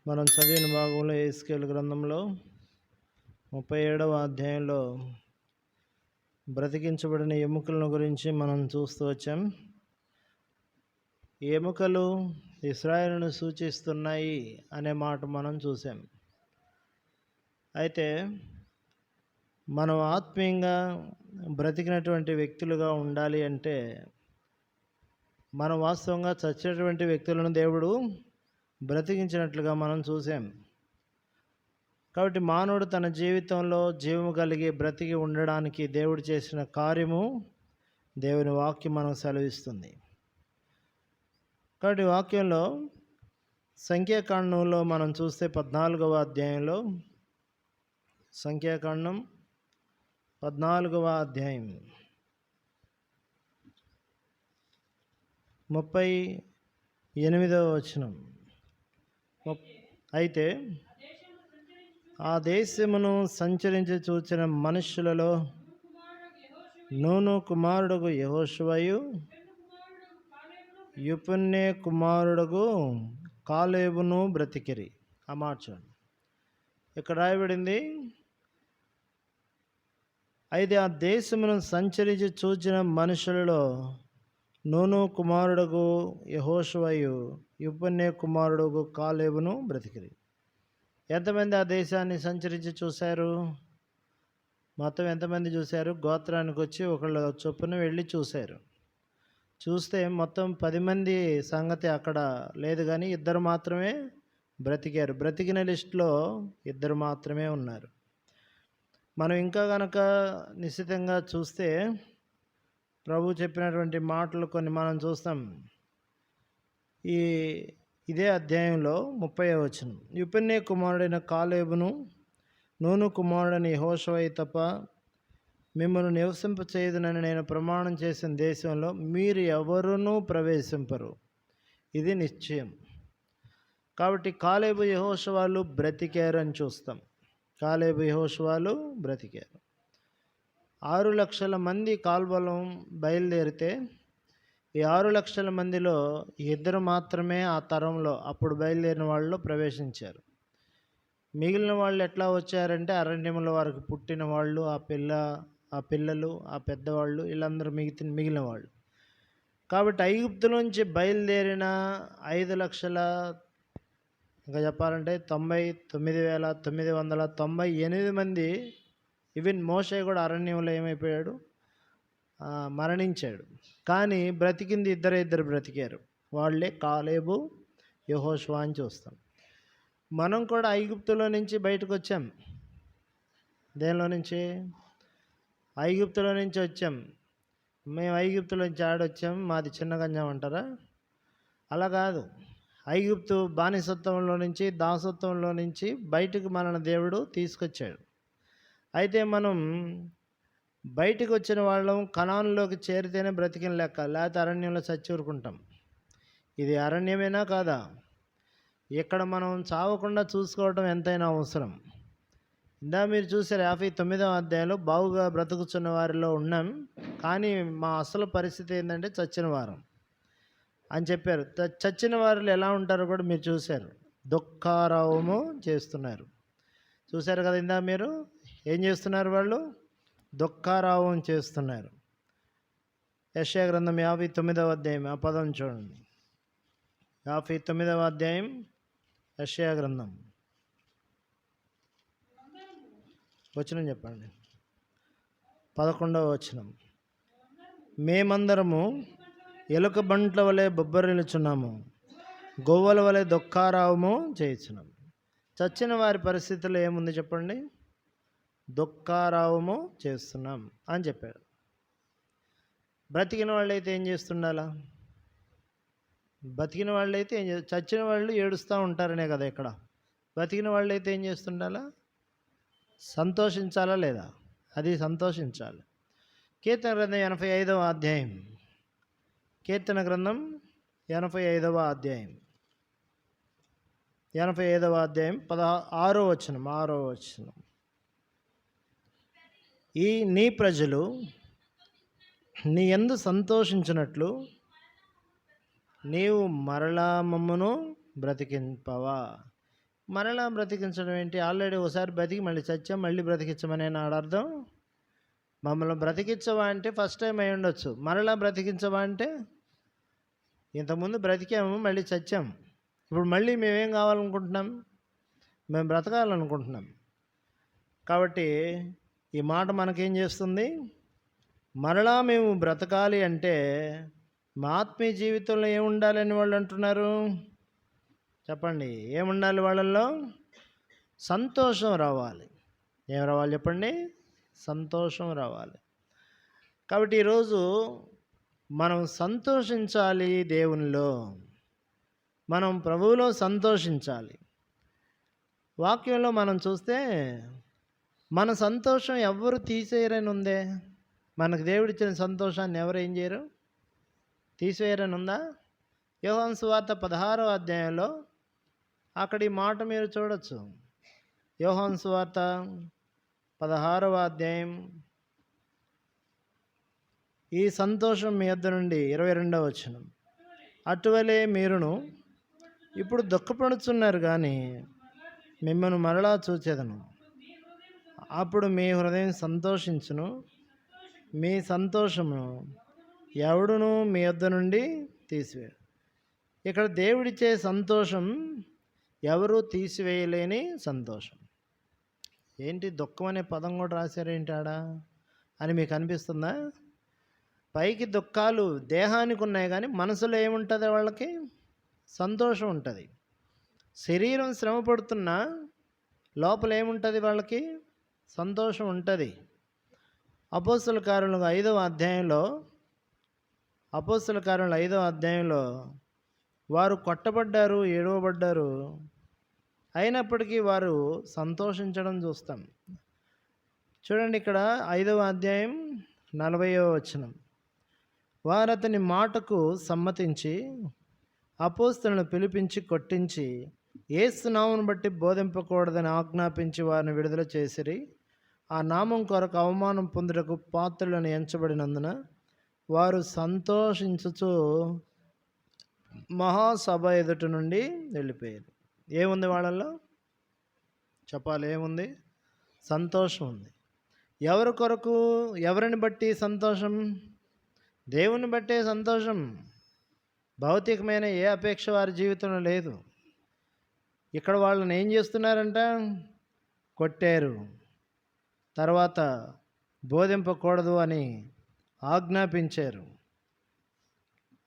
మనం చదివిన భాగంలో యెహెజ్కేలు గ్రంథంలో 37వ అధ్యాయంలో బ్రతికించబడిన ఎముకలను గురించి మనం చూస్తూ వచ్చాం. ఎముకలు ఇశ్రాయేలును సూచిస్తున్నాయి అనే మాట మనం చూసాం. అయితే మనం ఆత్మీయంగా బ్రతికినటువంటి వ్యక్తులుగా ఉండాలి అంటే మనం వాస్తవంగా చచ్చినటువంటి వ్యక్తులను దేవుడు బ్రతికించినట్లుగా మనం చూసాం. కాబట్టి మానవుడు తన జీవితంలో జీవము కలిగి బ్రతికి ఉండడానికి దేవుడు చేసిన కార్యము దేవుని వాక్యం మనకు సెలవిస్తుంది. కాబట్టి వాక్యంలో సంఖ్యాకాండంలో మనం చూస్తే 14వ అధ్యాయంలో సంఖ్యాకాండం 14వ అధ్యాయం 38వ వచనం. అయితే ఆ దేశమును సంచరించి చూచిన మనుష్యులలో నూను కుమారుడుగు యెహోషువయు యెఫున్నె కుమారుడుగు కాలేబును బ్రతికిరి. ఆ మాట చూడండి, ఇక్కడ రాయబడింది. అయితే ఆ దేశమును సంచరించి చూచిన మనుషులలో నూను కుమారుడుగు యెహోషువయు యెఫున్నె కుమారుడుగు కాలేబును బ్రతికిరి. ఎంతమంది ఆ దేశాన్ని సంచరించి చూశారు? మొత్తం ఎంతమంది చూశారు? గోత్రానికి వచ్చి ఒకళ్ళు చొప్పున వెళ్ళి చూశారు. చూస్తే మొత్తం 10 మంది సంగతి అక్కడ లేదు, కానీ 2 మాత్రమే బ్రతికారు. బ్రతికిన లిస్టులో 2 మాత్రమే ఉన్నారు. మనం ఇంకా కనుక నిశ్చితంగా చూస్తే ప్రభు చెప్పినటువంటి మాటలు కొన్ని మనం చూస్తాం. ఇదే అధ్యాయంలో 30వ వచనం, యెఫున్నె కుమారుడైన కాలేబును నూను కుమారుడైన యెహోషువయు తప్ప మిమ్మల్ని నివసింపచేయుదునని నేను ప్రమాణం చేసిన దేశంలో మీరు ఎవరునూ ప్రవేశింపరు, ఇది నిశ్చయం. కాబట్టి కాలేబు యెహోషువలు బ్రతికారు అని చూస్తాం. కాలేబు యెహోషువలు బ్రతికారు. 6 లక్షల మంది కాల్బలం బయలుదేరితే ఈ 6 లక్షల మందిలో 2 మాత్రమే ఆ తరంలో అప్పుడు బయలుదేరిన వాళ్ళు ప్రవేశించారు. మిగిలిన వాళ్ళు ఎట్లా వచ్చారంటే అరణ్యంలో వారికి పుట్టిన వాళ్ళు, ఆ పిల్లలు, ఆ పెద్దవాళ్ళు, వీళ్ళందరూ మిగిలిన వాళ్ళు. కాబట్టి ఐగుప్తు నుంచి బయలుదేరిన 5 లక్షల, ఇంకా చెప్పాలంటే 99,998 మంది, ఈవెన్ మోషే కూడా అరణ్యంలో ఏమైపోయాడు? మరణించాడు. కానీ బ్రతికింది ఇద్దరు బ్రతికారు. వాళ్ళే కాలేబు యెహోషువ అని చూస్తాం. మనం కూడా ఐగుప్తులో నుంచి బయటకు వచ్చాం. దేనిలో నుంచి? ఐగుప్తులో నుంచి వచ్చాం. మేము ఐగుప్తులో నుంచి ఆడొచ్చాం, మాది చిన్న గంజం అంటారా? అలా కాదు. ఐగుప్తు బానిసత్వంలో నుంచి, దాసత్వంలో నుంచి బయటకు మనల్ని దేవుడు తీసుకొచ్చాడు. అయితే మనం బయటకు వచ్చిన వాళ్ళం కనానులోకి చేరితేనే బ్రతికిన లెక్క, లేకపోతే అరణ్యంలో చచ్చి ఊరుకుంటాం. ఇది అరణ్యమేనా కాదా? ఇక్కడ మనం చావకుండా చూసుకోవటం ఎంతైనా అవసరం. ఇందా మీరు చూసారు 59వ అధ్యాయంలో బావుగా బ్రతుకుతున్న వారిలో ఉన్నాం, కానీ మా అసలు పరిస్థితి ఏంటంటే చచ్చిన వారం అని చెప్పారు. చచ్చిన వారిలో ఎలా ఉంటారో కూడా మీరు చూశారు. దుఃఖారావము చేస్తున్నారు. చూశారు కదా ఇందా మీరు? ఏం చేస్తున్నారు వాళ్ళు? దుఃఖారావం చేస్తున్నారు. యెషయా గ్రంథం 59వ అధ్యాయం, ఆ పదం చూడండి. 59వ అధ్యాయం యెషయా గ్రంథం, వచనం చెప్పండి. 11వ వచనం, మేమందరము ఎలుక బంట్ల వలె బొబ్బరిల్లుచున్నాము, గోవల వలె దుఃఖారావము చేయుచున్నాం. చచ్చిన వారి పరిస్థితుల్లో ఏముంది చెప్పండి? దుఃఖారావము చేస్తున్నాం అని చెప్పాడు. బ్రతికిన వాళ్ళైతే ఏం చేస్తుండాలా? బతికిన వాళ్ళైతే చచ్చిన వాళ్ళు ఏడుస్తూ ఉంటారనే కదా ఇక్కడ. బతికిన వాళ్ళైతే ఏం చేస్తుండాలా? సంతోషించాలా లేదా? అది సంతోషించాలి. కీర్తన గ్రంథం 85వ అధ్యాయం, కీర్తన గ్రంథం 85వ అధ్యాయం 6వ వచనం, నీ ప్రజలు నీ యందు సంతోషించినట్లు నీవు మరలా మమ్మను బ్రతికింపవా. మరలా బ్రతికించడం ఏంటి? ఆల్రెడీ ఒకసారి బ్రతికి మళ్ళీ చచ్చాం, మళ్ళీ బ్రతికించమని ఆడ అర్థం. మమ్మల్ని బ్రతికించవా అంటే ఫస్ట్ టైం అయి ఉండొచ్చు. మరలా బ్రతికించవా అంటే ఇంతకుముందు బ్రతికాము, మళ్ళీ చచ్చాం, ఇప్పుడు మళ్ళీ మేమేం కావాలనుకుంటున్నాం? మేము బ్రతకాలనుకుంటున్నాం. కాబట్టి ఈ మాట మనకేం చేస్తుంది? మరలా మేము బ్రతకాలి అంటే మా ఆత్మీయ జీవితంలో ఏముండాలని వాళ్ళు అంటున్నారు? చెప్పండి, ఏముండాలి వాళ్ళల్లో? సంతోషం రావాలి. ఏం రావాలి చెప్పండి? సంతోషం రావాలి. కాబట్టి ఈరోజు మనం సంతోషించాలి దేవునిలో, మనం ప్రభువులో సంతోషించాలి. వాక్యంలో మనం చూస్తే మన సంతోషం ఎవరు తీసేయరని ఉందే. మనకు దేవుడిచ్చిన సంతోషాన్ని ఎవరు ఏం చేయరు? తీసివేయరని ఉందా? యోహాను సువార్త 16వ అధ్యాయంలో అక్కడ ఈ మాట మీరు చూడొచ్చు. యోహాను సువార్త 16వ అధ్యాయం, ఈ సంతోషం మీ యొద్ద నుండి 22వ వచనం. అటువలే మీరును ఇప్పుడు దుఃఖపడుచున్నారు, కానీ మిమ్మల్ని మరలా చూచేదను, అప్పుడు మీ హృదయం సంతోషించును, మీ సంతోషమును ఎవడును మీ యొద్ద నుండి తీసివేయడు. ఇక్కడ దేవుడిచ్చే సంతోషం ఎవరు తీసివేయలేని సంతోషం. ఏంటి దుఃఖం అనే పదం కూడా రాశారేంటి ఆడ అని మీకు అనిపిస్తుందా? పైకి దుఃఖాలు దేహానికి ఉన్నాయి, కానీ మనసులో ఏముంటుంది? వాళ్ళకి సంతోషం ఉంటుంది. శరీరం శ్రమ పడుతున్నా లోపల ఏముంటుంది? వాళ్ళకి సంతోషం ఉంటుంది. అపోస్తల కార్యాలు 5వ అధ్యాయంలో వారు కొట్టబడ్డారు, ఏడవబడ్డారు, అయినప్పటికీ వారు సంతోషించడం చూస్తాం. చూడండి, ఇక్కడ 5వ అధ్యాయం 40వ వచనం. వారు అతని మాటకు సమ్మతించి అపోస్తలులను పిలిపించి కొట్టించి యేసు నామమును బట్టి బోధింపకూడదని ఆజ్ఞాపించి వారిని విడుదల చేసిరి. ఆ నామం కొరకు అవమానం పొందుటకు పాత్రులను ఎంచబడినందున వారు సంతోషించుచు మహాసభ ఎదుటి నుండి వెళ్ళిపోయారు. ఏముంది వాళ్ళల్లో? చెప్పాలి, ఏముంది? సంతోషం ఉంది. ఎవరి కొరకు? ఎవరిని బట్టి సంతోషం? దేవుని బట్టే సంతోషం. భౌతికమైన ఏ అపేక్ష వారి జీవితంలో లేదు. ఇక్కడ వాళ్ళని ఏం చేస్తున్నారంట? కొట్టారు, తర్వాత బోధింపకూడదు అని ఆజ్ఞాపించారు,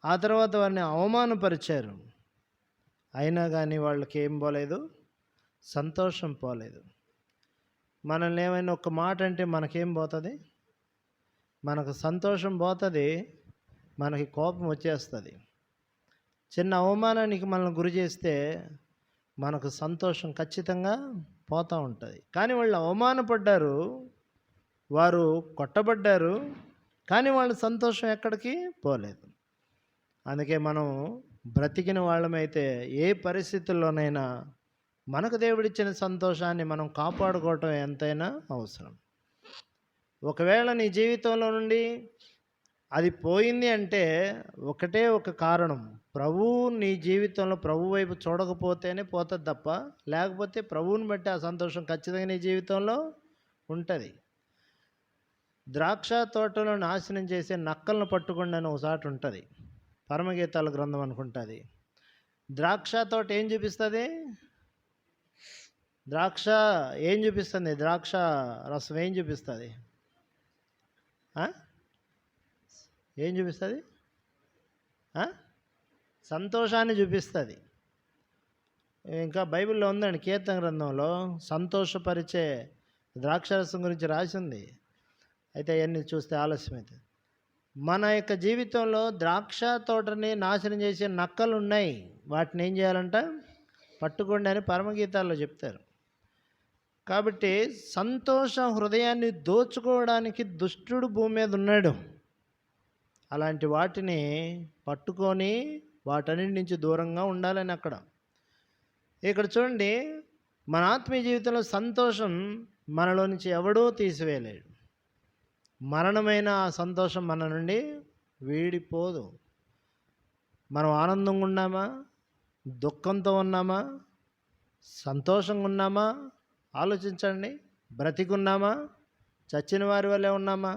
ఆ తర్వాత వారిని అవమానపరిచారు. అయినా కానీ వాళ్ళకి ఏం పోలేదు? సంతోషం పోలేదు. మనల్ని ఏమైనా ఒక మాట అంటే మనకేం పోతుంది? మనకు సంతోషం పోతుంది, మనకి కోపం వచ్చేస్తుంది. చిన్న అవమానానికి మనల్ని గురి చేస్తే మనకు సంతోషం ఖచ్చితంగా పోతూ ఉంటుంది. కానీ వాళ్ళు అవమానపడ్డారు, వారు కొట్టబడ్డారు, కానీ వాళ్ళ సంతోషం ఎక్కడికి పోలేదు. అందుకే మనం బ్రతికిన వాళ్ళమైతే ఏ పరిస్థితుల్లోనైనా మనకు దేవుడిచ్చిన సంతోషాన్ని మనం కాపాడుకోవటం ఎంతైనా అవసరం. ఒకవేళ నీ జీవితంలో నుండి అది పోయింది అంటే ఒకటే ఒక కారణం, ప్రభువు నీ జీవితంలో ప్రభు వైపు చూడకపోతేనే పోతుంది తప్ప, లేకపోతే ప్రభువుని బట్టి ఆ సంతోషం ఖచ్చితంగా నీ జీవితంలో ఉంటుంది. ద్రాక్ష తోటలో నాశనం చేసే నక్కలను పట్టుకోండి అని ఒకసారి ఉంటుంది, పరమగీతాల గ్రంథం అనుకుంటుంది. ద్రాక్ష తోట ఏం చూపిస్తుంది? ద్రాక్ష ఏం చూపిస్తుంది? ద్రాక్ష రసం ఏం చూపిస్తుంది? ఏం చూపిస్తుంది? సంతోషాన్ని చూపిస్తుంది. ఇంకా బైబిల్లో ఉందండి, కీర్తన గ్రంథంలో సంతోషపరిచే ద్రాక్షరసం గురించి రాసింది. అయితే అవన్నీ చూస్తే ఆలస్యమైతే మన యొక్క జీవితంలో ద్రాక్ష తోటని నాశనం చేసే నక్కలు ఉన్నాయి, వాటిని ఏం చేయాలంట? పట్టుకోండి అని పరమగీతాల్లో చెప్తారు. కాబట్టి సంతోష హృదయాన్ని దోచుకోవడానికి దుష్టుడు భూమి మీద ఉన్నాడు. అలాంటి వాటిని పట్టుకొని వాటన్నిటి నుంచి దూరంగా ఉండాలని అక్కడ. ఇక్కడ చూడండి, మన ఆత్మీయ జీవితంలో సంతోషం మనలో నుంచి ఎవడూ తీసివేయలేడు. మరణమైన ఆ సంతోషం మన నుండి వీడిపోదు. మనం ఆనందంగా ఉన్నామా, దుఃఖంతో ఉన్నామా, సంతోషంగా ఉన్నామా? ఆలోచించండి. బ్రతికున్నామా? చచ్చిన వారి వలె ఉన్నామా?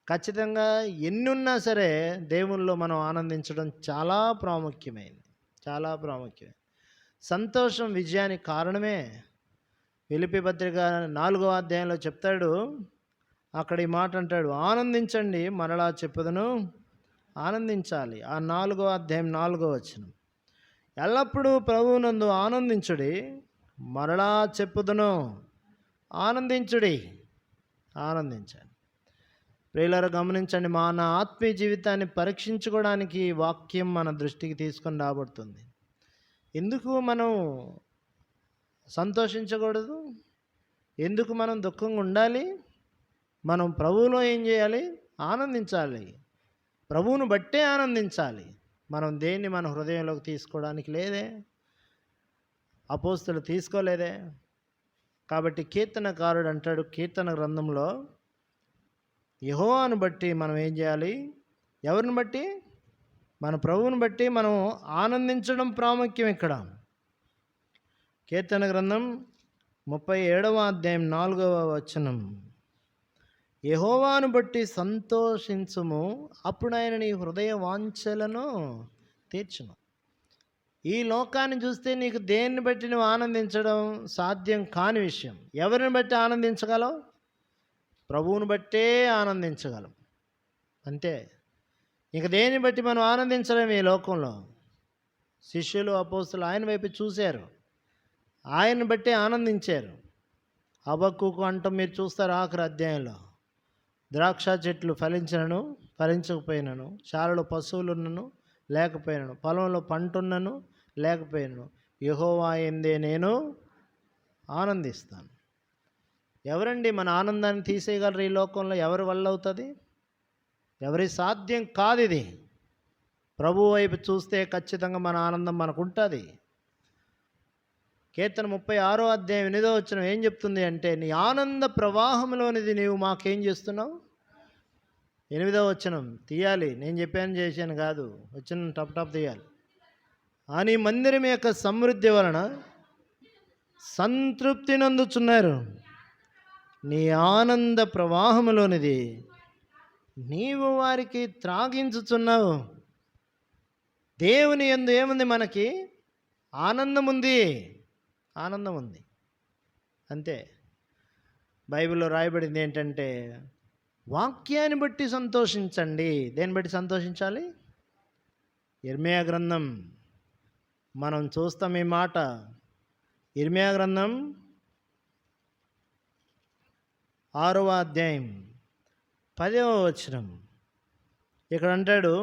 ఖచ్చితంగా ఎన్ని ఉన్నా సరే దేవునిలో మనం ఆనందించడం చాలా ప్రాముఖ్యమైంది. చాలా ప్రాముఖ్యం. సంతోషం విజయానికి కారణమే. ఫిలిప్పీ పత్రిక 4వ అధ్యాయంలో చెప్తాడు. అక్కడ ఈ మాట అంటాడు, ఆనందించండి మరలా చెప్పుదును, ఆనందించాలి. ఆ 4వ అధ్యాయం 4వ వచనం, ఎల్లప్పుడూ ప్రభువునందు ఆనందించుడి, మరలా చెప్పుదును, ఆనందించుడి. ఆనందించండి. ప్రియులారా గమనించండి, మన ఆత్మీయ జీవితాన్ని పరీక్షించుకోవడానికి ఈ వాక్యం మన దృష్టికి తీసుకొని రాబడుతుంది. ఎందుకు మనం సంతోషించకూడదు? ఎందుకు మనం దుఃఖంగా ఉండాలి? మనం ప్రభువులో ఏం చేయాలి? ఆనందించాలి. ప్రభువును బట్టే ఆనందించాలి. మనం దేన్ని మన హృదయంలోకి తీసుకోవడానికి లేదే, అపోస్తలులు తీసుకోలేదే. కాబట్టి కీర్తనకారుడు అంటాడు కీర్తన గ్రంథంలో, యెహోవాను బట్టి మనం ఏం చేయాలి? ఎవరిని బట్టి? మన ప్రభువుని బట్టి మనం ఆనందించడం ప్రాముఖ్యం. ఇక్కడ కీర్తన గ్రంథం 37వ అధ్యాయం 4వ వచనం, యెహోవాను బట్టి సంతోషించుము, అప్పుడు ఆయన నీ హృదయ వాంఛలను తీర్చును. ఈ లోకాన్ని చూస్తే నీకు దేన్ని బట్టి నువ్వు ఆనందించడం సాధ్యం కాని విషయం. ఎవరిని బట్టి ఆనందించగలవు? ప్రభువుని బట్టే ఆనందించగలం. అంతే. ఇక దేన్ని బట్టి మనం ఆనందించలేము ఈ లోకంలో. శిష్యులు అపోస్తలులు ఆయన వైపు చూశారు, ఆయన బట్టి ఆనందించారు. హబక్కూకు అంటూ మీరు చూస్తారు ఆఖరి అధ్యాయంలో, ద్రాక్ష చెట్లు ఫలించినను ఫలించకపోయినను, శాలలో పశువులున్నను లేకపోయినను, పొలంలో పంటున్నను లేకపోయినను, యెహోవా యందే నేను ఆనందిస్తాను. ఎవరండి మన ఆనందాన్ని తీసేయగలరు ఈ లోకంలో? ఎవరి వల్ల అవుతుంది? ఎవరి సాధ్యం కాదు ఇది. ప్రభువు వైపు చూస్తే ఖచ్చితంగా మన ఆనందం మనకు ఉంటుంది. కీర్తన 36వ అధ్యాయం 8వ వచనం ఏం చెప్తుంది అంటే, నీ ఆనంద ప్రవాహంలోనిది నీవు మాకేం చేస్తున్నావు? 8వ వచనం తీయాలి, నేను చెప్పాను చేశాను కాదు, వచ్చిన టప్ తీయాలి. ఆ నీ మందిరం యొక్క సమృద్ధి వలన సంతృప్తి నందుచున్నారు, నీ ఆనంద ప్రవాహంలోనిది నీవు వారికి త్రాగించుచున్నావు. దేవుని యందు ఏముంది? మనకి ఆనందం ఉంది. ఆనందం ఉంది అంతే. బైబిల్లో రాయబడింది ఏంటంటే, వాక్యాన్ని బట్టి సంతోషించండి. దేన్ని బట్టి సంతోషించాలి? ఇర్మీయా గ్రంథం మనం చూస్తాం ఈ మాట. ఇర్మీయా గ్రంథం 6వ అధ్యాయం 10వ వచనం ఇక్కడ అంటాడు,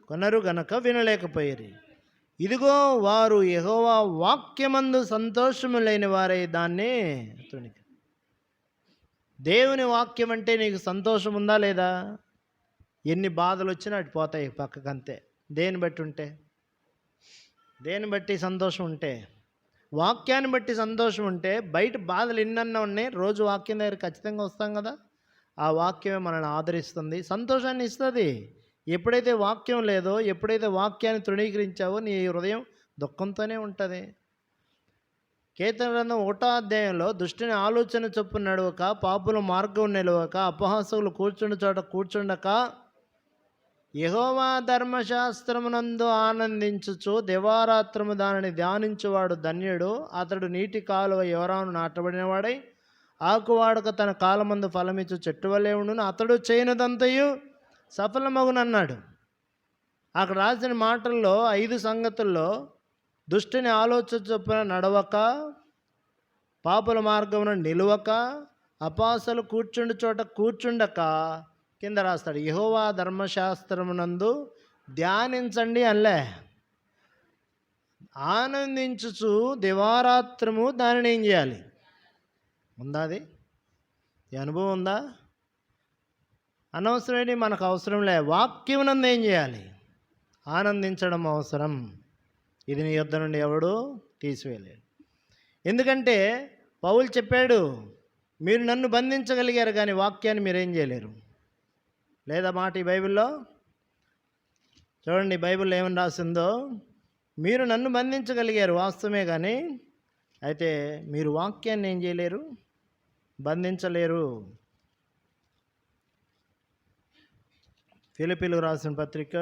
కొనరు గనక వినలేకపోయారు. ఇదిగో వారు యెహోవా వాక్యమందు సంతోషము లేని వారే దాన్ని తుణికి. దేవుని వాక్యం అంటే నీకు సంతోషం ఉందా లేదా? ఎన్ని బాధలు వచ్చినా అటు పోతాయి పక్కకు, అంతే. దేని బట్టి ఉంటే? దేని బట్టి సంతోషం ఉంటే? వాక్యాన్ని బట్టి సంతోషం ఉంటే బయట బాధలు ఎన్నన్నా ఉన్నాయి, రోజు వాక్యం దగ్గర ఖచ్చితంగా వస్తాం కదా. ఆ వాక్యమే మనల్ని ఆదరిస్తుంది, సంతోషాన్ని ఇస్తుంది. ఎప్పుడైతే వాక్యం లేదో, ఎప్పుడైతే వాక్యాన్ని తృణీకరించావో, నీ హృదయం దుఃఖంతోనే ఉంటుంది. కీర్తన గ్రంథం 1వ అధ్యాయంలో, దుష్టుని ఆలోచన చొప్పున నడవక, పాపుల మార్గం నిలవక, అపహాసకులు కూర్చుండి చోట కూర్చుండక, యెహోవా ధర్మశాస్త్రమునందు ఆనందించుచు దివారాత్రము దానిని ధ్యానించువాడు ధన్యుడు. అతడు నీటి కాలువ యోరాను నాటబడినవాడై ఆకువాడక తన కాలమందు ఫలమిచ్చు చెట్టు వలె ఉండును. అతడు చేయనిదంతయు సఫలమగునన్నాడు. అక్కడ రాసిన మాటల్లో 5 సంగతుల్లో దుష్టుని ఆలోచన చొప్పున నడవక, పాపుల మార్గమున నిలువక, అపాసలు కూర్చుండి చోట కూర్చుండక, కింద రాస్తాడు యెహోవా ధర్మశాస్త్రమునందు ధ్యానించండి అల్లే. ఆనందించుచు దివారాత్రము దానిని ఏం చేయాలి? ఉందా? అది ఈ అనుభవం ఉందా? అనవసరమేంటి, మనకు అవసరం లే. వాక్యమునందు ఏం చేయాలి? ఆనందించడం అవసరం. ఇది నీ యొద్ద నుండి ఎవడు తీసివేయలేడు. ఎందుకంటే పౌలు చెప్పాడు, మీరు నన్ను బంధించగలిగారు కానీ వాక్యాన్ని మీరేం చేయలేరు. లేదా మాట ఈ బైబిల్లో? చూడండి బైబిల్లో ఏమని రాసిందో. మీరు నన్ను బంధించగలిగారు వాస్తవమే, కానీ అయితే మీరు వాక్యాన్ని ఏం చేయలేరు, బంధించలేరు. ఫిలిప్పీయులకు రాసిన పత్రిక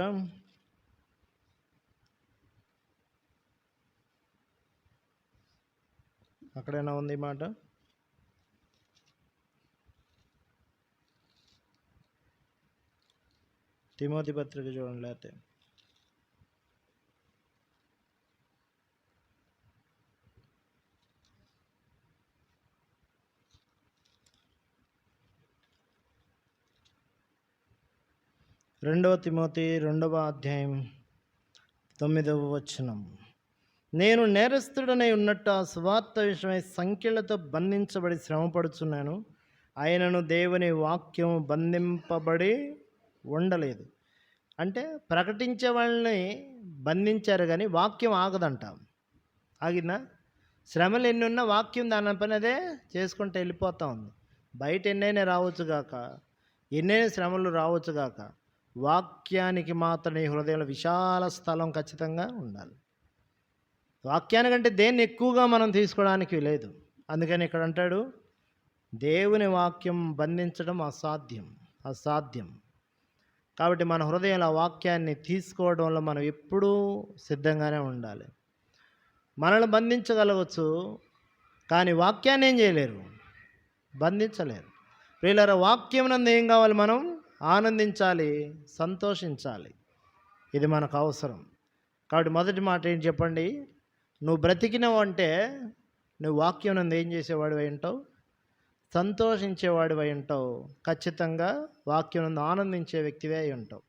2వ ఉంది ఈ మాట. తిమోతి పత్రిక చూడండి. లేకపోతే 2 తిమోతి 2వ అధ్యాయం 9వ వచనం. నేను నేరస్తుడనై ఉన్నట్టు ఆ సువార్త విషయమై సంఖ్యలతో బంధించబడి శ్రమపడుచున్నాను, ఆయనను దేవుని వాక్యం బంధింపబడి ఉండలేదు. అంటే ప్రకటించే వాళ్ళని బంధించారు, కానీ వాక్యం ఆగదంట. ఆగిందా? శ్రమలు ఎన్ని ఉన్నా వాక్యం దాని పని అదే చేసుకుంటూ వెళ్ళిపోతూ ఉంది. బయట ఎన్నైనా రావచ్చుగాక, ఎన్నైనా శ్రమలు రావచ్చుగాక, వాక్యానికి మాత్రం నీ హృదయంలో విశాల స్థలం ఖచ్చితంగా ఉండాలి. వాక్యానికంటే దేన్ని ఎక్కువగా మనం తీసుకోవడానికి లేదు. అందుకని ఇక్కడ అంటాడు, దేవుని వాక్యం బంధించడం అసాధ్యం. కాబట్టి మన హృదయంలో ఆ వాక్యాన్ని తీసుకోవడంలో మనం ఎప్పుడూ సిద్ధంగానే ఉండాలి. మనల్ని బంధించగలవచ్చు, కానీ వాక్యాన్ని ఏం చేయలేరు, బంధించలేరు. ప్రియులారా, వాక్యం నందు ఏం కావాలి? మనం ఆనందించాలి, సంతోషించాలి. ఇది మనకు అవసరం. కాబట్టి మొదటి మాట ఏంటి చెప్పండి? నువ్వు బ్రతికినవు అంటే నువ్వు వాక్యం నందు ఏం చేసేవాడివై ఉంటావు? సంతోషించేవాడివై ఉంటావు. ఖచ్చితంగా వాక్యం నందు ఆనందించే వ్యక్తివే అయి ఉంటావు.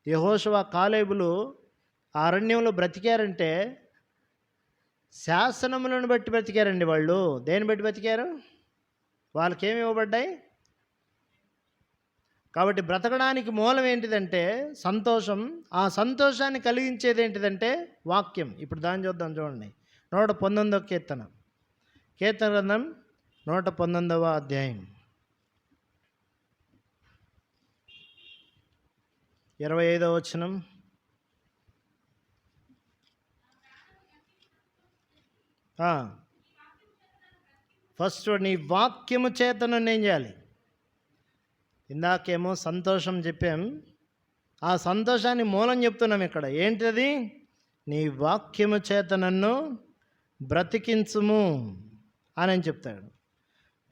యెహోషువ కాలేబులు అరణ్యంలో బ్రతికారంటే శాసనములను బట్టి బ్రతికారండి. వాళ్ళు దేని బట్టి బ్రతికారు? వాళ్ళకేమి ఇవ్వబడ్డాయి? కాబట్టి బ్రతకడానికి మూలం ఏంటిదంటే సంతోషం. ఆ సంతోషాన్ని కలిగించేది ఏంటిదంటే వాక్యం. ఇప్పుడు దాన్ని చూద్దాం. చూడండి, 119వ కీర్తన గ్రంథం 119వ అధ్యాయం 25వ వచనం. ఫస్ట్ నీ వాక్యము చేత నన్ను ఏం చేయాలి? ఇందాకేమో సంతోషం చెప్పాం, ఆ సంతోషాన్ని మూలం చెప్తున్నాం ఇక్కడ. ఏంటది? నీ వాక్యము చేత నన్ను బ్రతికించుము అని చెప్తాడు.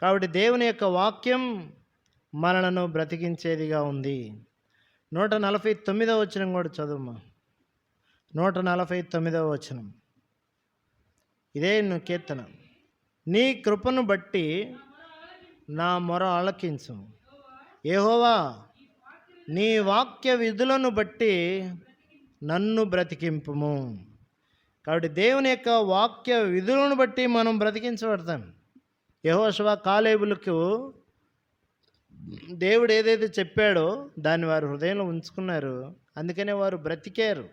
కాబట్టి దేవుని యొక్క వాక్యం మనలను బ్రతికించేదిగా ఉంది. 149వ వచనం కూడా చదువుమా. 149వ వచనం. ఇదే కీర్తన. నీ కృపను బట్టి నా మొర ఆలకించు యెహోవా, నీ వాక్య విధులను బట్టి నన్ను బ్రతికింపుము. కాబట్టి దేవుని యొక్క వాక్య విధులను బట్టి మనం బ్రతికించబడతాం. యెహోషువ కాలేబులకు దేవుడు ఏదైతే చెప్పాడో దాన్ని వారు హృదయంలో ఉంచుకున్నారు, అందుకనే వారు బ్రతికారు.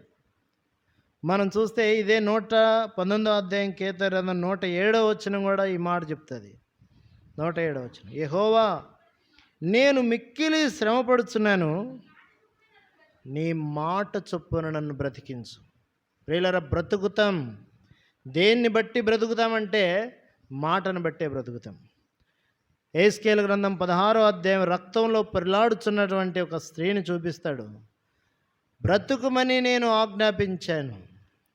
మనం చూస్తే ఇదే 119వ అధ్యాయం కీర్తన 107వ వచనం కూడా ఈ మాట చెప్తుంది. 107వ వచనం. యెహోవా, నేను మిక్కిలి శ్రమపడుచున్నాను, నీ మాట చొప్పున నన్ను బ్రతికించు. ప్రియులారా, బ్రతుకుతాం. దేన్ని బట్టి బ్రతుకుతామంటే మాటను బట్టే బ్రతుకుతాం. యెహెజ్కేలు గ్రంథం 16వ అధ్యాయం రక్తంలో పరిలాడుచున్నటువంటి ఒక స్త్రీని చూపిస్తాడు. బ్రతుకుమని నేను ఆజ్ఞాపించాను.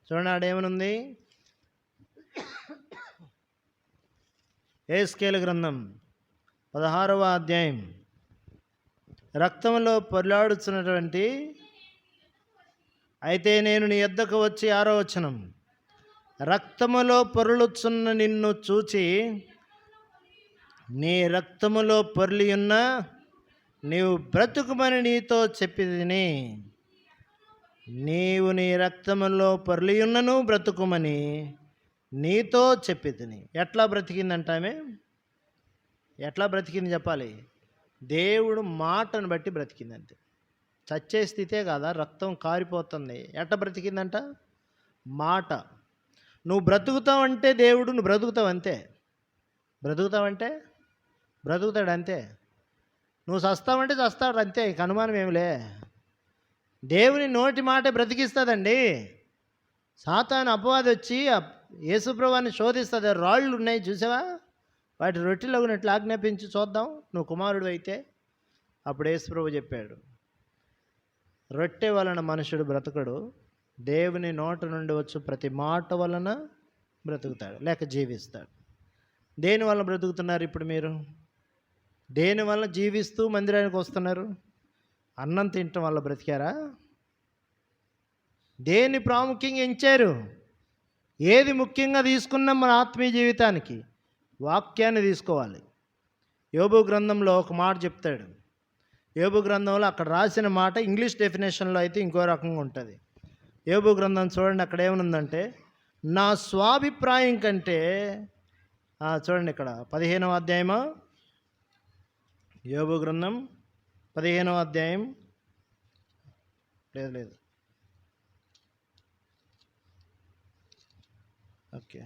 చూడండి, ఆడేమనుంది? యెహెజ్కేలు గ్రంథం 16వ అధ్యాయం రక్తంలో పొర్లాడుచున్నటువంటి, అయితే నేను నీ యొద్దకు వచ్చి 6వ వచనం, రక్తములో పొర్లుచున్న నిన్ను చూచి నీ రక్తములో పొర్లియున్న నీవు బ్రతుకుమని నీతో చెప్పితిని. నీవు నీ రక్తములో పొర్లియున్నను బ్రతుకుమని నీతో చెప్పితిని. ఎట్లా బ్రతికిందంటామే? ఎట్లా బ్రతికింది చెప్పాలి? దేవుడు మాటను బట్టి బ్రతికింది. అంతే. చచ్చే స్థితే కాదా, రక్తం కారిపోతుంది. ఎట్లా బ్రతికిందంట? మాట. నువ్వు బ్రతుకుతావంటే దేవుడు నువ్వు బ్రతుకుతావు, అంతే. బ్రతుకుతావంటే బ్రతుకుతాడు, అంతే. నువ్వు చస్తావంటే చస్తాడు అంతే, ఇక అనుమానం ఏమిలే. దేవుని నోటి మాట బ్రతికిస్తుందండి. సాతాను అపవాది వచ్చి యేసుప్రభువుని శోధిస్తుంది. రాళ్ళు ఉన్నాయి చూసావా, వాటి రొట్టెలగునట్లు ఆజ్ఞాపించి చూద్దాం, నువ్వు కుమారుడు అయితే. అప్పుడు యేసుప్రభు చెప్పాడు, రొట్టె వలన మనుషుడు బ్రతకడు, దేవుని నోట నుండి వచ్చు ప్రతి మాట వలన బ్రతుకుతాడు, లేక జీవిస్తాడు. దేని వలన బ్రతుకుతున్నారు ఇప్పుడు మీరు? దేని వలన జీవిస్తూ మందిరానికి వస్తున్నారు? అన్నం తినటం వల్ల బ్రతికారా? దేన్ని ప్రాముఖ్యంగా ఎంచారు? ఏది ముఖ్యంగా తీసుకున్నాం మన ఆత్మీయ జీవితానికి? వాక్యాన్ని తీసుకోవాలి. యోబు గ్రంథంలో ఒక మాట చెప్తాడు. యోబు గ్రంథంలో అక్కడ రాసిన మాట ఇంగ్లీష్ డెఫినేషన్లో అయితే ఇంకో రకంగా ఉంటుంది. యోబు గ్రంథం చూడండి, అక్కడ ఏమనుందంటే, నా స్వాభిప్రాయం కంటే, చూడండి ఇక్కడ 15వ అధ్యాయమా, యోబు గ్రంథం 15వ అధ్యాయం, లేదు ఓకే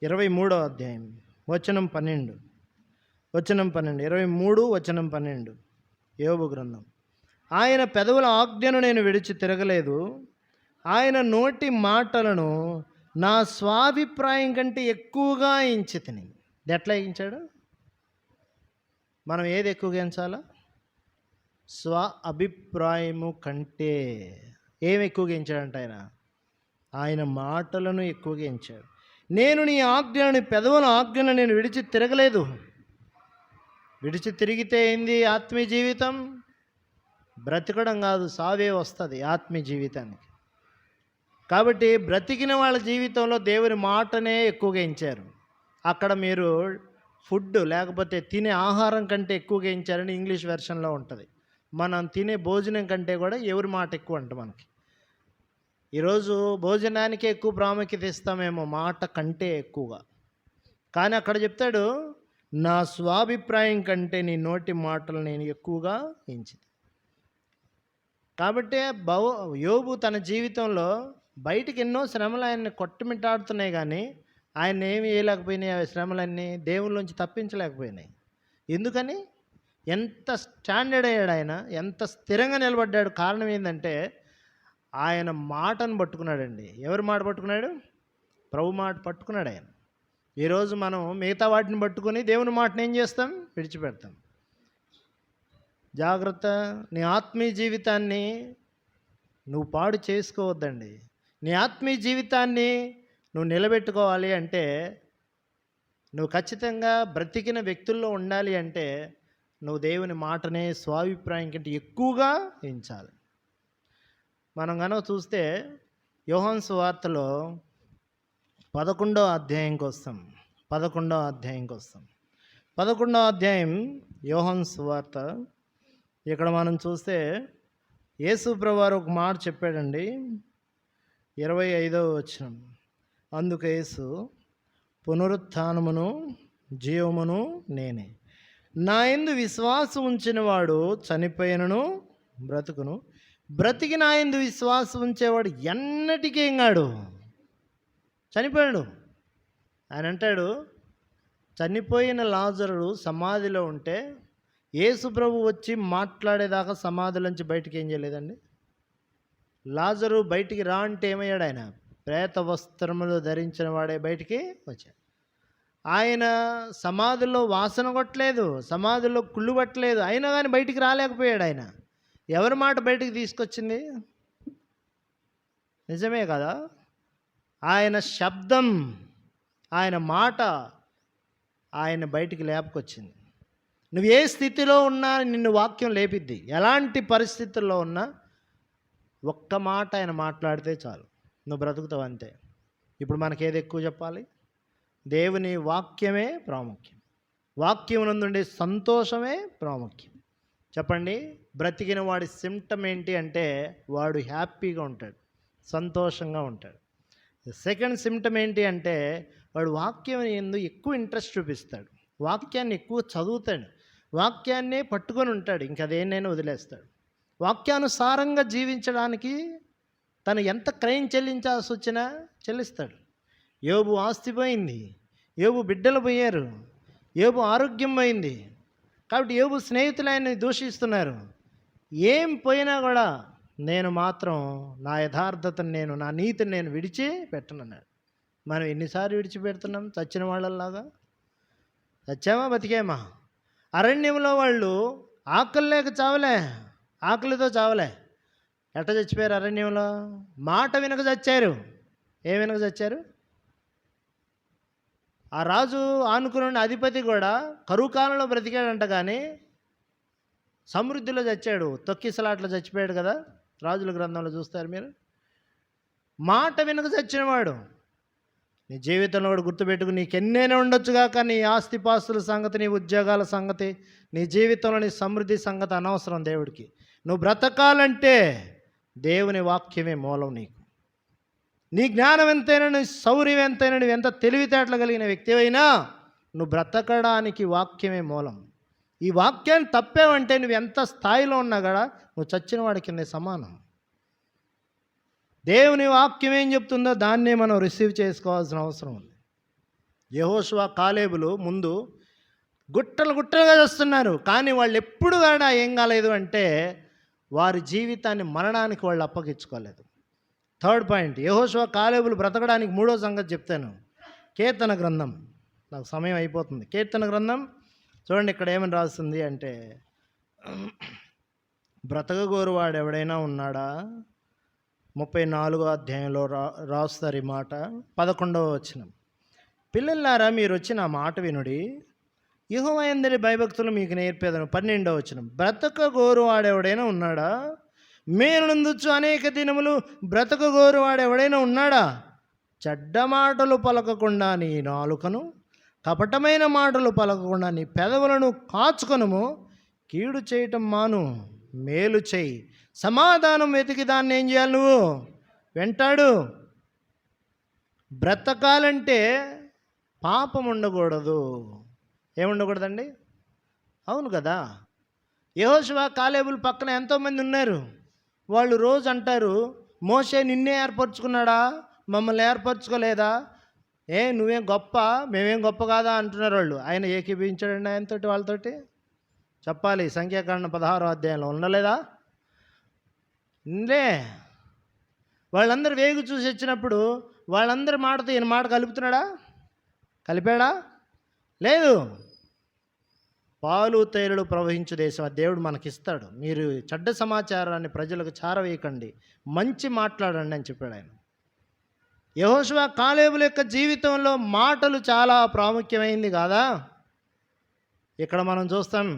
23వ అధ్యాయం వచనం 12, 23 వచనం 12 యోబు గ్రంథం. ఆయన పెదవుల ఆజ్ఞను నేను విడిచి తిరగలేదు, ఆయన నోటి మాటలను నా స్వాభిప్రాయం కంటే ఎక్కువగా ఎంచితిని. ఎట్లా ఎంచాడు? మనం ఏది ఎక్కువగా ఎంచాలా? స్వ అభిప్రాయము కంటే. ఏమి ఎక్కువగా ఎంచాడంట ఆయన మాటలను ఎక్కువగా ఎంచాడు. నేను నీ ఆజ్ఞను, పెదవుల ఆజ్ఞను నేను విడిచి తిరగలేదు. విడిచి తిరిగితే ఏంది ఆత్మీయ జీవితం? బ్రతకడం కాదు, సావే వస్తుంది ఆత్మీయ జీవితానికి. కాబట్టి బ్రతికిన వాళ్ళ జీవితంలో దేవుని మాటనే ఎక్కువగా ఎంచారు. అక్కడ మీరు ఫుడ్ లేకపోతే తినే ఆహారం కంటే ఎక్కువగా ఎంచారని ఇంగ్లీష్ వెర్షన్లో ఉంటుంది. మనం తినే భోజనం కంటే కూడా ఎవరి మాట ఎక్కువ అంట మనకి. ఈరోజు భోజనానికే ఎక్కువ ప్రాముఖ్యత ఇస్తామేమో మాట కంటే ఎక్కువగా. కానీ అక్కడ చెప్తాడు, నా స్వాభిప్రాయం కంటే నీ నోటి మాటలు నేను ఎక్కువగా ఎంచింది. కాబట్టి యోబు తన జీవితంలో బయటికి ఎన్నో శ్రమలు ఆయన్ని కొట్టుమిట్టాడుతున్నాయి, కానీ ఆయన ఏమి చేయలేకపోయినాయి. ఆ శ్రమలన్నీ దేవుళ్ళ నుంచి తప్పించలేకపోయినాయి. ఎందుకని? ఎంత స్టాండర్డ్ అయ్యాడు ఆయన, ఎంత స్థిరంగా నిలబడ్డాడు. కారణం ఏంటంటే ఆయన మాటను పట్టుకున్నాడండి. ఎవరి మాట పట్టుకున్నాడు? ప్రభు మాట పట్టుకున్నాడు ఆయన. ఈరోజు మనం మిగతా వాటిని పట్టుకొని దేవుని మాటను ఏం చేస్తాం? విడిచిపెడతాం. జాగ్రత్త. నీ ఆత్మీయ జీవితాన్ని నువ్వు పాడు చేసుకోవద్దండి. నీ ఆత్మీయ జీవితాన్ని నువ్వు నిలబెట్టుకోవాలి అంటే, నువ్వు ఖచ్చితంగా బ్రతికిన వ్యక్తుల్లో ఉండాలి అంటే, నువ్వు దేవుని మాటనే స్వాభిప్రాయం కంటే ఎక్కువగా ఎంచాలి. మనం కనుక చూస్తే యోహాను సువార్తలో 11వ అధ్యాయంకి వస్తాం. 11వ అధ్యాయం యోహాను సువార్త. ఇక్కడ మనం చూస్తే యేసు ప్రభువారు ఒక మాట చెప్పాడండి. 25వ వచనం. అందుకు యేసు, పునరుత్థానమును జీవమును నేనే, నా యందు విశ్వాసం ఉంచిన వాడు చనిపోయినను బ్రతుకును, బ్రతికి నా యందు విశ్వాసం ఉంచేవాడు ఎన్నటికీ ఎంగాడు. చనిపోయాడు. ఆయన అంటాడు, చనిపోయిన లాజరు సమాధిలో ఉంటే యేసు ప్రభు వచ్చి మాట్లాడేదాకా సమాధిలోంచి బయటికి ఏం చేయలేదండి. లాజరు బయటికి రా అంటే ఏమయ్యాడు? ఆయన ప్రేత వస్త్రములు ధరించిన వాడే బయటికి వచ్చాడు. ఆయన సమాధిలో వాసన కొట్టలేదు, సమాధిలో కుళ్ళు పట్టలేదు, అయినా కానీ బయటికి రాలేకపోయాడు. ఆయన ఎవరి మాట బయటికి తీసుకొచ్చింది? నిజమే కదా? ఆయన శబ్దం, ఆయన మాట ఆయన బయటికి లేపుకొచ్చింది. నువ్వు ఏ స్థితిలో ఉన్నా నిన్ను వాక్యం లేపిద్ది. ఎలాంటి పరిస్థితుల్లో ఉన్నా ఒక్క మాట ఆయన మాట్లాడితే చాలు, నువ్వు బ్రతుకుతావు అంతే. ఇప్పుడు మనకేది ఎక్కువ చెప్పాలి? దేవుని వాక్యమే ప్రాముఖ్యం. వాక్యం నందుండే సంతోషమే ప్రాముఖ్యం. చెప్పండి, బ్రతికిన వాడి సిమ్టమ్ ఏంటి అంటే వాడు హ్యాపీగా ఉంటాడు, సంతోషంగా ఉంటాడు. సెకండ్ సిమ్టమ్ ఏంటి అంటే వాడు వాక్యం ఎందు ఎక్కువ ఇంట్రెస్ట్ చూపిస్తాడు, వాక్యాన్ని ఎక్కువ చదువుతాడు, వాక్యాన్నే పట్టుకొని ఉంటాడు, ఇంక అదేనైనా వదిలేస్తాడు. వాక్యానుసారంగా జీవించడానికి తను ఎంత క్రయం చెల్లించాల్సి వచ్చినా చెల్లిస్తాడు. యోబు ఆస్తి పోయింది, యోబు బిడ్డలు పోయారు, యోబు ఆరోగ్యం పోయింది, కాబట్టి యోబు స్నేహితులు ఆయన్ని దూషిస్తున్నారు. ఏం పోయినా కూడా నేను మాత్రం నా యథార్థతను నేను, నా నీతిని నేను విడిచిపెట్టనన్నాడు. మనం ఎన్నిసార్లు విడిచిపెడుతున్నాం చచ్చిన వాళ్ళలాగా? చచ్చామా బతికేమా? అరణ్యంలో వాళ్ళు ఆకలి లేక చావలే, ఆకలితో చావలే. ఎట్ట చచ్చిపోయారు అరణ్యంలో? మాట వినక చచ్చారు. ఏం వినక చచ్చారు? ఆ రాజు ఆనుకున్న అధిపతి కూడా కరువు కాలంలో బ్రతికాడంట, కానీ సమృద్ధిలో చచ్చాడు. తొక్కిసలాట్లో చచ్చిపోయాడు కదా, రాజుల గ్రంథంలో చూస్తారు మీరు. మాట వినక చచ్చినవాడు. నీ జీవితంలో కూడా గుర్తుపెట్టుకు, నీకు ఎన్నైనా ఉండొచ్చుగా, కానీ నీ ఆస్తిపాస్తుల సంగతి, నీ ఉద్యోగాల సంగతి, నీ జీవితంలో నీ సమృద్ధి సంగతి అనవసరం దేవుడికి. నువ్వు బ్రతకాలంటే దేవుని వాక్యమే మూలం. నీ జ్ఞానం ఎంతైనా, నీ శౌర్యం ఎంతైనా, నువ్వు ఎంత తెలివితేటలు కలిగిన వ్యక్తివైనా, నువ్వు బ్రతకడానికి వాక్యమే మూలం. ఈ వాక్యాన్ని తప్పేవంటే నువ్వు ఎంత స్థాయిలో ఉన్నా కూడా నువ్వు చచ్చిన వాడి కింద సమానం. దేవుని వాక్యం ఏం చెప్తుందో దాన్నే మనం రిసీవ్ చేసుకోవాల్సిన అవసరం ఉంది. యెహోషువ, కాలేబులు ముందు గుట్టలు గుట్టలుగా చేస్తున్నారు, కానీ వాళ్ళు ఎప్పుడు కూడా ఏం కాలేదు అంటే వారి జీవితాన్ని మరణానికి వాళ్ళు అప్పగించుకోలేదు. థర్డ్ పాయింట్, యెహోషువ, కాలేబులు బ్రతకడానికి మూడో సంగతి చెప్తాను. కీర్తన గ్రంథం, నాకు సమయం అయిపోతుంది. కీర్తన గ్రంథం చూడండి, ఇక్కడ ఏమని రాస్తుంది అంటే, బ్రతకగోరువాడు ఎవడైనా ఉన్నాడా? 34వ అధ్యాయంలో రాస్తారు ఈ మాట, 11వ వచనం. పిల్లలారా, మీరు వచ్చి నా మాట వినుడి, యెహోవా యందలి భయభక్తులు మీకు నేర్పేదను. 12వ వచనం, బ్రతకగోరువాడెవడైనా ఉన్నాడా? మేలు నందుచు అనేక దినములు బ్రతకగోరువాడెవడైనా ఉన్నాడా? చెడ్డ మాటలు పలకకుండా నీ నాలుకను, కపటమైన మాటలు పలకకుండా నీ పెదవులను కాచుకొనుము. కీడు చేయటం మాను, మేలు చేయి, సమాధానం వెతికి దాన్ని ఏం చేయాలి? నువ్వు వెంటాడు. బ్రతకాలంటే పాపం ఉండకూడదు. ఏముండకూడదండి? అవును కదా. యెహోషువ, కాలేబులు పక్కన ఎంతోమంది ఉన్నారు. వాళ్ళు రోజు అంటారు, మోషే నిన్నే ఏర్పరచుకున్నాడా, మమ్మల్ని ఏర్పరచుకోలేదా? నువ్వేం గొప్ప, మేమేం గొప్ప కాదా అంటున్నారు వాళ్ళు. ఆయన ఏకీభవించాడండి ఆయనతోటి, వాళ్ళతోటి. చెప్పాలి, సంఖ్యాకాండం 16వ అధ్యాయంలో ఉండలేదా? ఇందే. వాళ్ళందరూ వేగు చూసి వచ్చినప్పుడు వాళ్ళందరి మాటతో ఈయన మాట కలుపుతున్నాడా? కలిపాడా? లేదు. పాలు తేనెలు ప్రవహించు దేశం ఆ దేవుడు మనకిస్తాడు. మీరు చెడ్డ సమాచారాన్ని ప్రజలకు చారవేయకండి, మంచి మాట్లాడండి అని చెప్పాడు ఆయన. యెహోషువ, కాలేబుల యొక్క జీవితంలో మాటలు చాలా ప్రాముఖ్యమైంది కాదా? ఇక్కడ మనం చూస్తాం,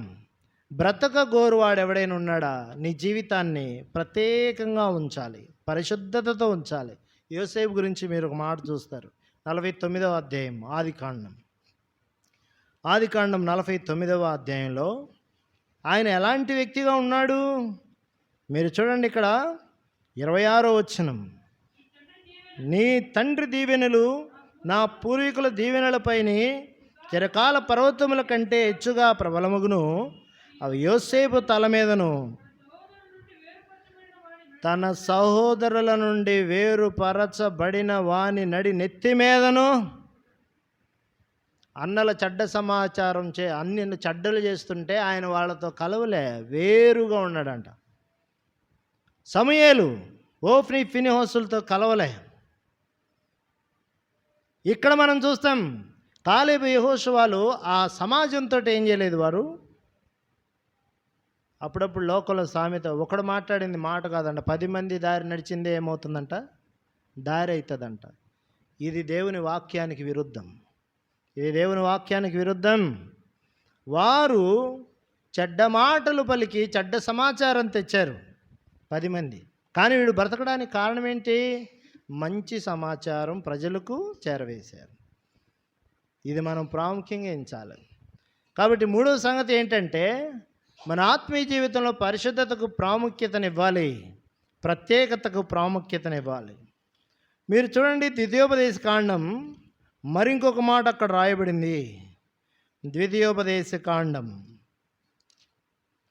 బ్రతక గోరువాడు ఎవడైనా ఉన్నాడా? నీ జీవితాన్ని ప్రత్యేకంగా ఉంచాలి, పరిశుద్ధతతో ఉంచాలి. యోసేపు గురించి మీరు ఒక మాట చూస్తారు, 49వ అధ్యాయం ఆదికాండం 49వ అధ్యాయంలో ఆయన ఎలాంటి వ్యక్తిగా ఉన్నాడు మీరు చూడండి. ఇక్కడ 26వ వచనం, నీ తండ్రి దీవెనలు నా పూర్వీకుల దీవెనలపైని చిరకాల పర్వతముల కంటే హెచ్చుగా ప్రబలముగును. అవి యోసేపు తల మీదను తన సహోదరుల నుండి వేరుపరచబడిన వాని నడి నెత్తి మీదను. అన్నల చెడ్డ సమాచారం అన్ని చెడ్డలు చేస్తుంటే ఆయన వాళ్ళతో కలవలే, వేరుగా ఉన్నాడంట. సమూయేలు, ఓఫ్ని, ఫినెహాసులతో కలవలే. ఇక్కడ మనం చూస్తాం, కాలేబు, యెహోషువలు ఆ సమాజంతో ఏం చేయలేదు. వారు అప్పుడప్పుడు లోకంలో సామెత, ఒకడు మాట్లాడింది మాట కాదంట, 10 మంది దారి నడిచిందే ఏమవుతుందంట? దారి అవుతుందంట. ఇది దేవుని వాక్యానికి విరుద్ధం. ఇది దేవుని వాక్యానికి విరుద్ధం. వారు చెడ్డ మాటలు పలికి చెడ్డ సమాచారం తెచ్చారు 10 మంది. కానీ వీడు బ్రతకడానికి కారణం ఏంటి? మంచి సమాచారం ప్రజలకు చేరవేశారు. ఇది మనం ప్రాముఖ్యంగా ఎంచాలి. కాబట్టి మూడవ సంగతి ఏంటంటే, మన ఆత్మీయ జీవితంలో పరిశుద్ధతకు ప్రాముఖ్యతనివ్వాలి, ప్రత్యేకతకు ప్రాముఖ్యతనివ్వాలి. మీరు చూడండి, ద్వితీయోపదేశ కాండం మరింకొక మాట అక్కడ రాయబడింది. ద్వితీయోపదేశ కాండం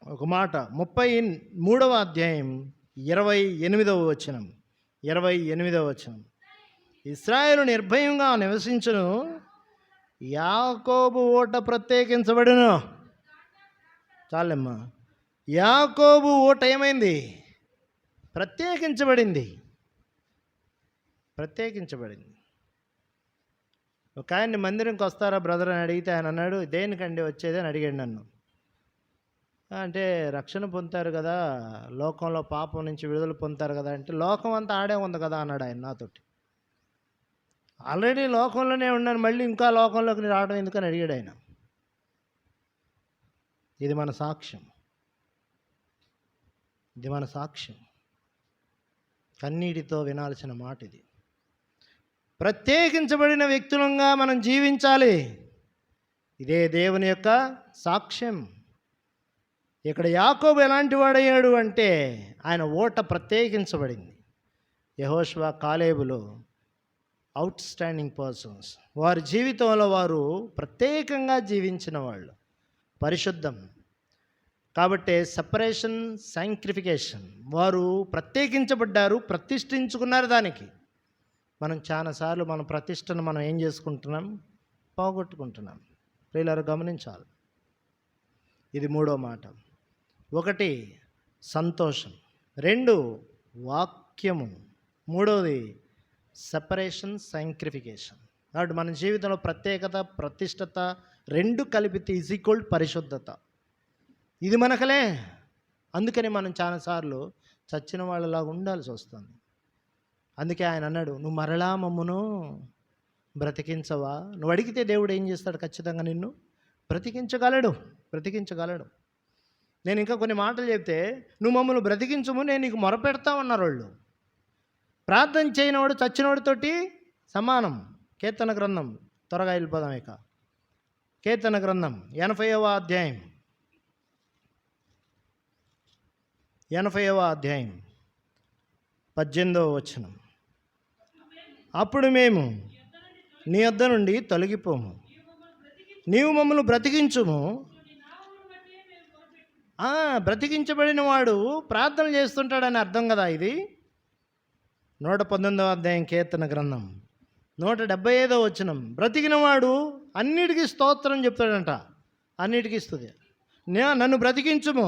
ఒక మాట, 33వ అధ్యాయం 28వ వచనం. 28వ వచనం, ఇశ్రాయేలు నిర్భయంగా నివసించును, యాకోబు ఓట ప్రత్యేకించబడును. చాలమ్మా. యాకోబు ఓట ఏమైంది? ప్రత్యేకించబడింది. ఒక ఆయన్ని మందిరంకి వస్తారా బ్రదర్ అని అడిగితే ఆయన అన్నాడు, దేనికండి వచ్చేది అని అడిగాడు నన్ను. అంటే రక్షణ పొందుతారు కదా, లోకంలో పాపం నుంచి విడుదల పొందుతారు కదా అంటే, లోకం అంతా ఆడే ఉంది కదా అన్నాడు ఆయన నాతోటి. ఆల్రెడీ లోకంలోనే ఉన్నాను, మళ్ళీ ఇంకా లోకంలోకి రావడం ఎందుకని అడిగాడు ఆయన. ఇది మన సాక్ష్యం, కన్నీటితో వినాల్సిన మాట ఇది. ప్రత్యేకించబడిన వ్యక్తులంగా మనం జీవించాలి. ఇదే దేవుని యొక్క సాక్ష్యం. ఇక్కడ యాకోబు ఎలాంటి వాడయ్యాడు అంటే, ఆయన ఓట ప్రత్యేకించబడింది. యెహోషువ, కాలేబులు అవుట్ స్టాండింగ్ పర్సన్స్. వారి జీవితంలో వారు ప్రత్యేకంగా జీవించిన వాళ్ళు, పరిశుద్ధం. కాబట్టి సెపరేషన్, సాంక్టిఫికేషన్, వారు ప్రత్యేకించబడ్డారు, ప్రతిష్ఠించుకున్నారు దానికి. మనం చాలాసార్లు మన ప్రతిష్టను మనం ఏం చేసుకుంటున్నాం? పోగొట్టుకుంటున్నాం. ప్రియులారా గమనించాలి. ఇది మూడో మాట. 1 సంతోషం, 2 వాక్యము, 3 సెపరేషన్, సాంక్టిఫికేషన్. కాబట్టి మన జీవితంలో ప్రత్యేకత, ప్రతిష్టత 2 కలిపితే ఈక్వల్ పరిశుద్ధత. ఇది మనకలే. అందుకని మనం చాలాసార్లు చచ్చిన వాళ్ళలాగా ఉండాల్సి వస్తుంది. అందుకే ఆయన అన్నాడు, నువ్వు మరలా మమ్మును బ్రతికించవా? నువ్వు అడిగితే దేవుడు ఏం చేస్తాడు? ఖచ్చితంగా నిన్ను బ్రతికించగలడు. నేను ఇంకా కొన్ని మాటలు చెప్తే, నువ్వు మమ్మల్ని బ్రతికించము, నేను నీకు మొరపెడతామన్నారు వాళ్ళు. ప్రార్థన చేయనివాడు చచ్చినవాడితోటి సమానం. కీర్తన గ్రంథం, త్వరగా వెళ్ళిపోదాం. ఇక కీర్తన గ్రంథం 80వ అధ్యాయం, 18వ వచనం. అప్పుడు మేము నీ యొద్ద నుండి తొలగిపోము, నీవు మమ్మల్ని బ్రతికించుము. బ్రతికించబడిన వాడు ప్రార్థన చేస్తుంటాడని అర్థం కదా ఇది. 119వ అధ్యాయం కీర్తన గ్రంథం 175వ వచనం. బ్రతికిన వాడు అన్నిటికీ స్తోత్రం చెప్తాడంట, అన్నిటికీ స్తుతి. నన్ను బ్రతికించుము,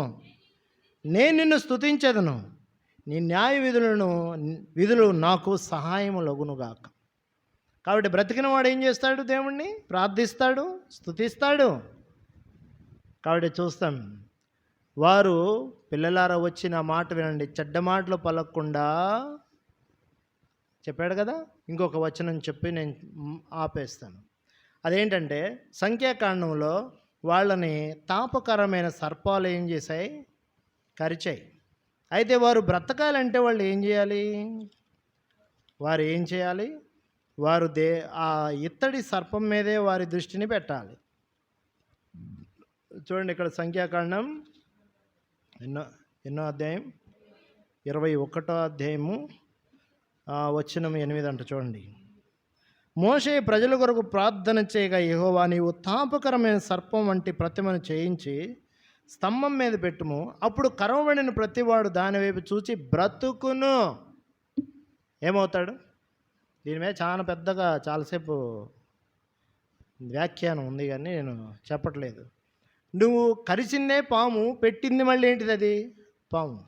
నేను నిన్ను స్తుతించెదను, నీ న్యాయ విధులు నాకు సహాయము లగునుగాక. కాబట్టి బ్రతికిన వాడు ఏం చేస్తాడు? దేవుణ్ణి ప్రార్థిస్తాడు, స్తుతిస్తాడు. కాబట్టి చూస్తాం, వారు పిల్లలారా వచ్చిన మాట వినండి, చెడ్డ మాటలు పలకకుండా చెప్పాడు కదా. ఇంకొక వచనం చెప్పి నేను ఆపేస్తాను. అదేంటంటే, సంఖ్యాకాండంలో వాళ్ళని తాపకరమైన సర్పాలు ఏం చేశాయి? కరిచాయి. అయితే వారు బ్రతకాలంటే వాళ్ళు ఏం చేయాలి? వారు ఆ ఇత్తడి సర్పం మీదే వారి దృష్టిని పెట్టాలి. చూడండి, ఇక్కడ సంఖ్యాకాండం ఎన్నో అధ్యాయం? 21వ అధ్యాయము వచనం 8 అంట. చూడండి, మోషే ప్రజల కొరకు ప్రార్థన చేయగా, యెహోవా నీవు తాపకరమైన సర్పం వంటి ప్రతిమను చేయించి స్తంభం మీద పెట్టుము, అప్పుడు కరవబడిన ప్రతివాడు దాని వైపు చూచి బ్రతుకును. ఏమవుతాడు? దీని మీద చాలా పెద్దగా చాలాసేపు వ్యాఖ్యానం ఉంది, కానీ నేను చెప్పట్లేదు. నువ్వు కరిచిందే పాము, పెట్టింది మళ్ళీ ఏంటిది? అది పాము.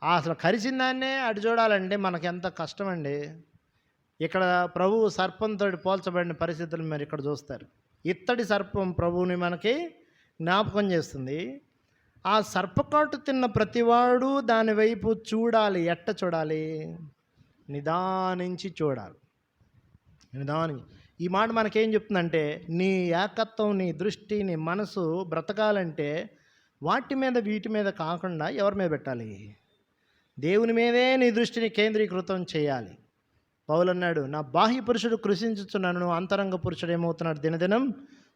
అసలు కరిచిన దాన్నే అటు చూడాలంటే మనకి ఎంత కష్టం అండి. ఇక్కడ ప్రభువు సర్పంతో పోల్చబడిన పరిస్థితులు మీరు ఇక్కడ చూస్తారు. ఇత్తడి సర్పం ప్రభువుని మనకి జ్ఞాపకం చేస్తుంది. ఆ సర్పకాటు తిన్న ప్రతివాడు దాని వైపు చూడాలి. ఎట్ట చూడాలి? నిదానించి చూడాలి. ఈ మాట మనకేం చెప్తుందంటే, నీ ఏకత్వం, నీ దృష్టి, నీ మనసు బ్రతకాలంటే వాటి మీద వీటి మీద కాకుండా ఎవరి మీద పెట్టాలి? దేవుని మీదే నీ దృష్టిని కేంద్రీకృతం చేయాలి. పౌలు అన్నాడు, నా బాహ్య పురుషుడు కృషించుచున్నాను, అంతరంగ పురుషుడు ఏమవుతున్నాడు? దినదినం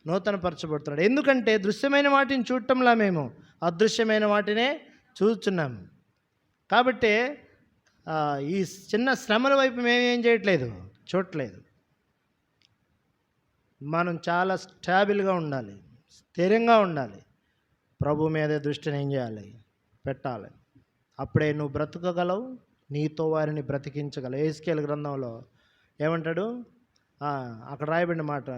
నూతనపరచబడుతున్నాడు. ఎందుకంటే దృశ్యమైన వాటిని చూడటంలా మేము అదృశ్యమైన వాటినే చూస్తున్నాం. కాబట్టి ఈ చిన్న శ్రమల వైపు మేమేం చేయట్లేదు, చూడట్లేదు. మనం చాలా స్టాబిల్గా ఉండాలి, స్థిరంగా ఉండాలి. ప్రభు మీదే దృష్టిని ఏం చేయాలి? పెట్టాలి. అప్పుడే నువ్వు బ్రతకగలవు, నీతో వారిని బ్రతికించగలవు. యెహెజ్కేలు గ్రంథంలో ఏమంటాడు? అక్కడ రాయబడిన మాట,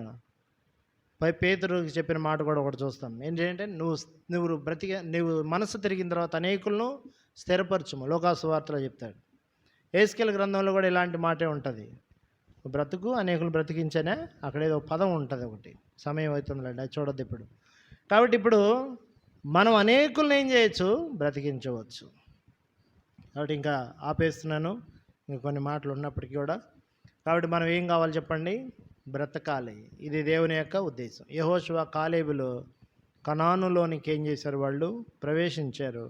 పేతురుకి చెప్పిన మాట కూడా ఒకటి చూస్తాం. ఏంటంటే నువ్వు మనసు తిరిగిన తర్వాత అనేకులను స్థిరపరచుము. లోకాసు వార్తలో చెప్తాడు. యేస్కేల్ గ్రంథంలో కూడా ఇలాంటి మాటే ఉంటుంది. బ్రతుకు అనేకులు బ్రతికించనే అక్కడేదో పదం ఉంటుంది ఒకటి. సమయం అవుతుందిలేండి, అది చూడద్దు ఇప్పుడు. కాబట్టి ఇప్పుడు మనం అనేకులను ఏం చేయొచ్చు? బ్రతికించవచ్చు. కాబట్టి ఇంకా ఆపేస్తున్నాను, ఇంకా కొన్ని మాటలు ఉన్నప్పటికీ కూడా. కాబట్టి మనం ఏం కావాలి చెప్పండి? బ్రతకాలి. ఇది దేవుని యొక్క ఉద్దేశం. యెహోషువ కాలేబులు కనానులోనికి ఏం చేశారు? వాళ్ళు ప్రవేశించారు,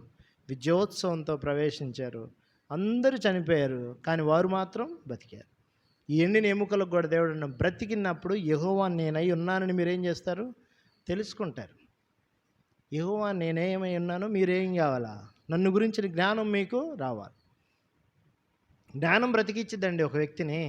విజయోత్సవంతో ప్రవేశించారు. అందరూ చనిపోయారు, కానీ వారు మాత్రం బతికారు. ఈ ఎండిన ఎముకలకు కూడా దేవుడు బ్రతికినప్పుడు యెహోవా నేనై ఉన్నానని మీరేం చేస్తారు? తెలుసుకుంటారు. యెహోవా నేనేమై ఉన్నానో మీరేం కావాలా? నన్ను గురించిన జ్ఞానం మీకు రావాలి. జ్ఞానం బ్రతికిచ్చిద్దండి ఒక వ్యక్తిని.